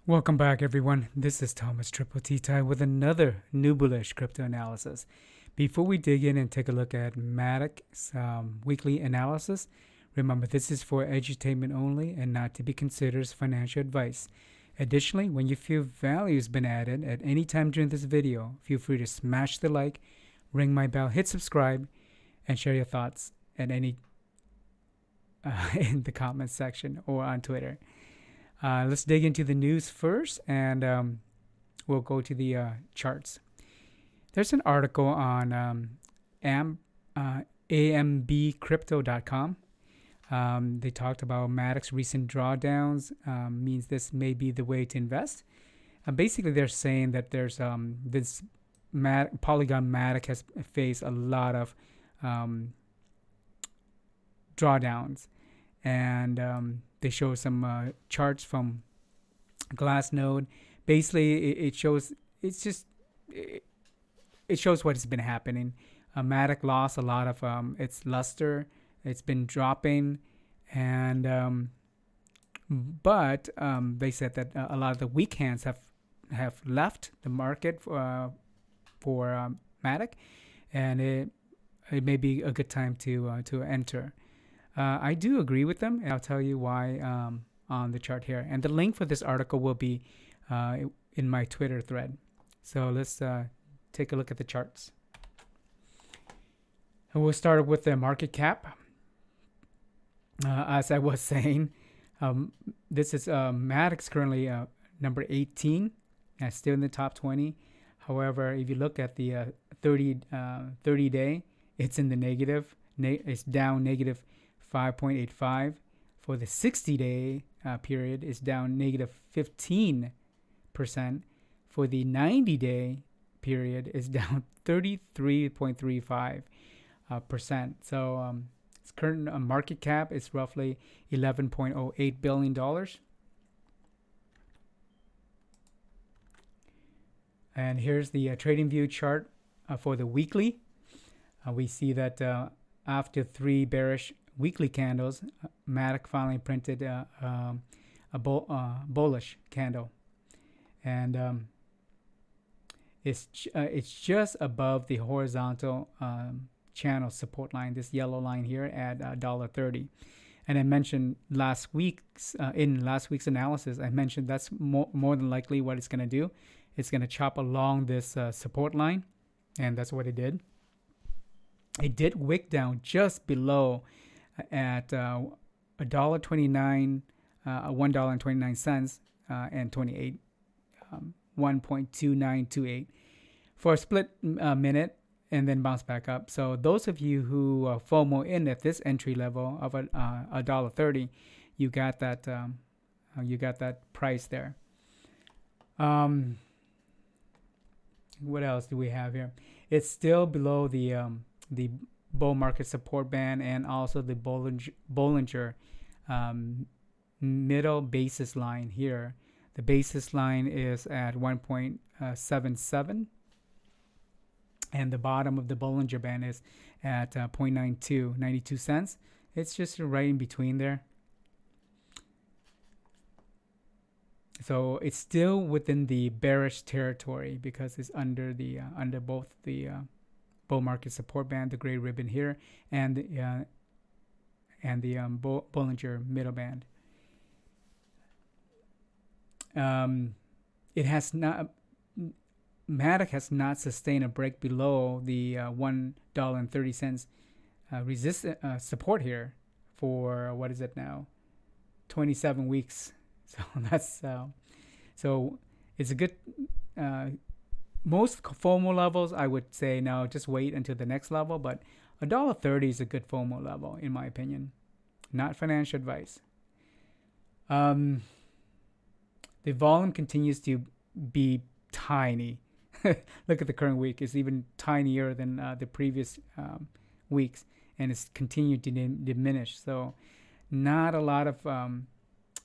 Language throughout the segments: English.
Welcome back, everyone. This is Thomas Triple T Tie with another new bullish crypto analysis. Before we dig in and take a look at MATIC's weekly analysis, remember this is for edutainment only and not to be considered as financial advice. Additionally, when you feel value has been added at any time during this video, feel free to smash the like, ring my bell, hit subscribe, and share your thoughts at any in the comments section or on Twitter. Let's dig into the news first, and we'll go to the charts. There's an article on ambcrypto.com. They talked about MATIC's recent drawdowns, means this may be the way to invest. Basically, they're saying that there's this Polygon MATIC has faced a lot of drawdowns, and they show some charts from Glassnode. Basically, it shows it shows what has been happening. MATIC lost a lot of its luster. It's been dropping, and but they said that a lot of the weak hands have left the market for MATIC, and it may be a good time to enter. I do agree with them, and I'll tell you why on the chart here. And the link for this article will be in my Twitter thread. So let's take a look at the charts. And we'll start with the market cap. As I was saying, this is MATIC's currently number 18, still in the top 20. However, if you look at the 30 day, it's in the negative. It's down negative 5.85. For the 60-day period, it's down negative 15%. For the 90-day period, it's down 33.35%. So its current market cap is roughly $11.08 billion. And here's the TradingView chart for the weekly. We see that after 3 bearish weekly candles, MATIC finally printed a bullish candle, and it's just above the horizontal channel support line, this yellow line here at $1.30. And I mentioned last week's analysis, I mentioned that's more than likely what it's going to do. It's going to chop along this support line, and that's what it did. It did wick down just below at $1.29, $1.29 and 28, 1.2928 for a split minute, and then bounce back up. So those of you who FOMO in at this entry level of $1.30, you got that price there. What else do we have here? It's still below the bull market support band and also the Bollinger middle basis line here. The basis line is at 1.77, and the bottom of the Bollinger Band is at 0.92, 92 cents. It's just right in between there. So it's still within the bearish territory because it's under both the bull market support band, the gray ribbon here, and the Bollinger middle band. It has not. MATIC has not sustained a break below the $1.30 support here for what is it now? 27 weeks. So that's so it's a good. Most FOMO levels, I would say no, just wait until the next level. But $1.30 is a good FOMO level, in my opinion. Not financial advice. The volume continues to be tiny. Look at the current week; it's even tinier than the previous weeks, and it's continued to diminish. So, not a lot of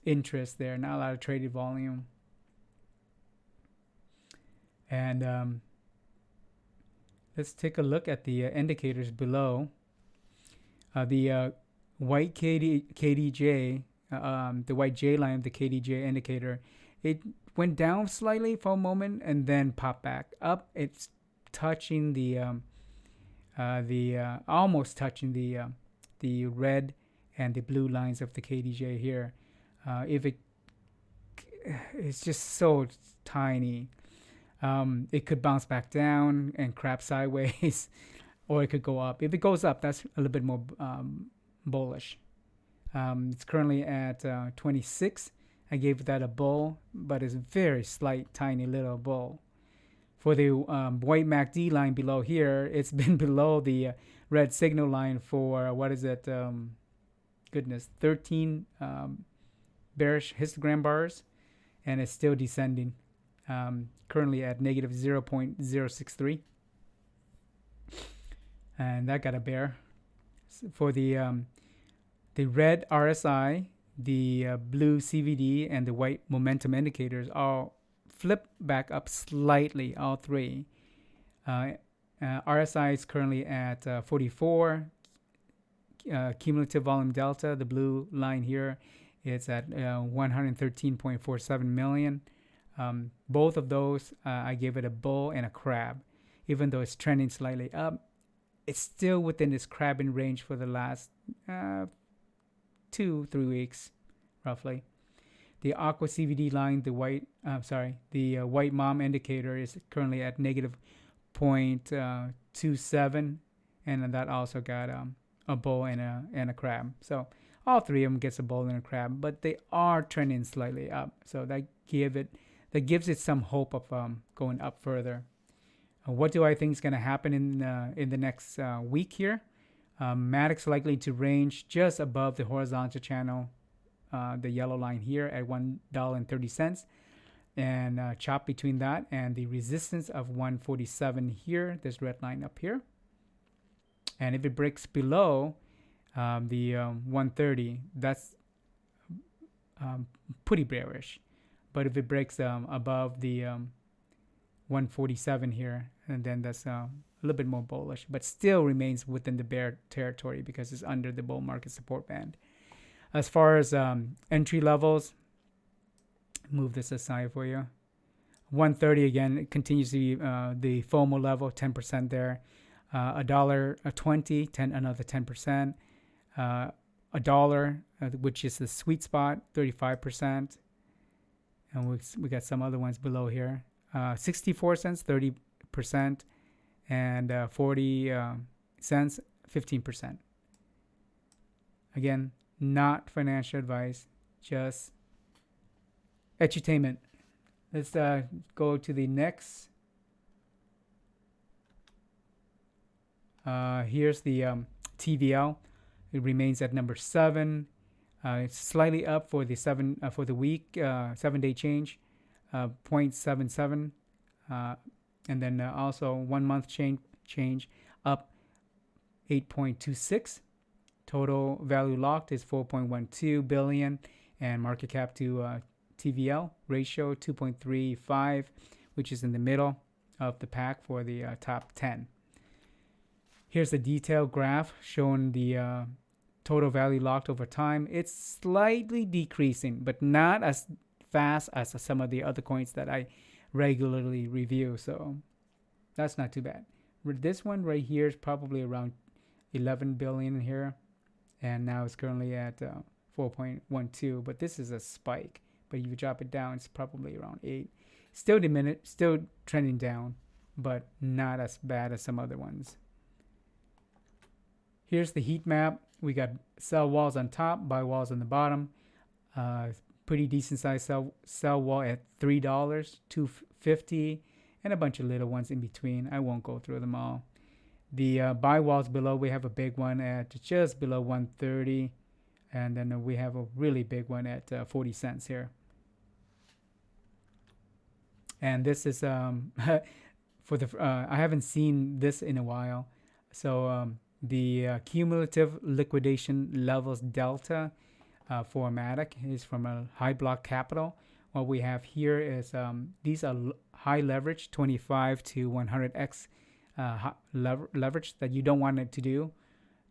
interest there. Not a lot of traded volume. And let's take a look at the indicators below. The white KDJ, the white J line of the KDJ indicator, it went down slightly for a moment and then popped back up. It's touching the almost touching the red and the blue lines of the KDJ here. If it's just so tiny, it could bounce back down and crap sideways, or it could go up. If it goes up, that's a little bit more bullish. It's currently at 26. I gave that a bull, but it's a very slight, tiny little bull. For the white MACD line below here, it's been below the red signal line for, 13 bearish histogram bars, and it's still descending. Currently at negative 0.063. And that got a bear. For the red RSI, the blue CVD, and the white momentum indicators all flip back up slightly, all three. RSI is currently at 44. Cumulative volume delta, the blue line here, it's at 113.47 million. Both of those, I gave it a bull and a crab. Even though it's trending slightly up, it's still within this crabbing range for the last 2-3 weeks, roughly. The aqua CVD line, the white mom indicator is currently at negative 0.27, and that also got a bull and a crab. So all three of them gets a bull and a crab, but they are trending slightly up. So that gives it some hope of going up further. What do I think is going to happen in the next week here? MATIC's likely to range just above the horizontal channel, the yellow line here at $1.30, and chop between that and the resistance of 147 here, this red line up here. And if it breaks below the 130, that's pretty bearish. But if it breaks above the 147 here, and then that's a little bit more bullish, but still remains within the bear territory because it's under the bull market support band. As far as entry levels, move this aside for you. 130 again, it continues to be the FOMO level, 10% there. $1.20, another 10%. $1, which is the sweet spot, 35%. And we got some other ones below here. 64 cents, 30%, and 40 cents, 15%. Again, not financial advice, just edutainment. Let's go to the next. Here's the TVL. It remains at number 7. It's slightly up for the week, 7-day change, 0.77, and then also 1 month change up 8.26. Total value locked is 4.12 billion, and market cap to TVL ratio 2.35, which is in the middle of the pack for the top 10. Here's the detailed graph showing the total value locked over time. It's slightly decreasing, but not as fast as some of the other coins that I regularly review. So that's not too bad. This one right here is probably around 11 billion here, and now it's currently at 4.12. But this is a spike. But if you drop it down, it's probably around 8. Still still trending down, but not as bad as some other ones. Here's the heat map. We got sell walls on top, buy walls on the bottom. Pretty decent size sell wall at $3, $2.50, and a bunch of little ones in between. I won't go through them all. The buy walls below, we have a big one at just below 130, and then we have a really big one at 40 cents here. And this is for the I haven't seen this in a while, so the cumulative liquidation levels delta for MATIC is from a high block capital. What we have here is these are high leverage, 25 to 100x leverage that you don't want it to do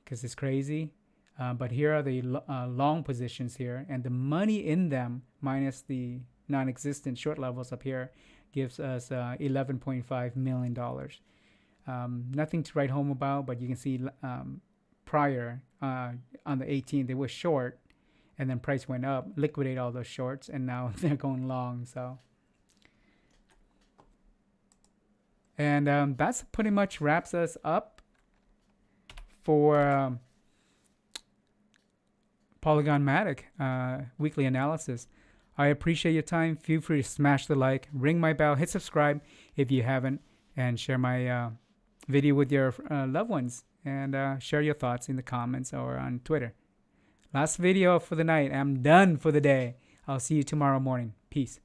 because it's crazy. But here are the long positions here, and the money in them minus the non-existent short levels up here gives us $11.5 million. Nothing to write home about, but you can see prior on the 18th, they were short, and then price went up, liquidate all those shorts, and now they're going long. So, and that's pretty much wraps us up for Polygon MATIC weekly analysis. I appreciate your time. Feel free to smash the like, ring my bell, hit subscribe if you haven't, and share my video with your loved ones, and share your thoughts in the comments or on Twitter. Last video for the night. I'm done for the day. I'll see you tomorrow morning. Peace.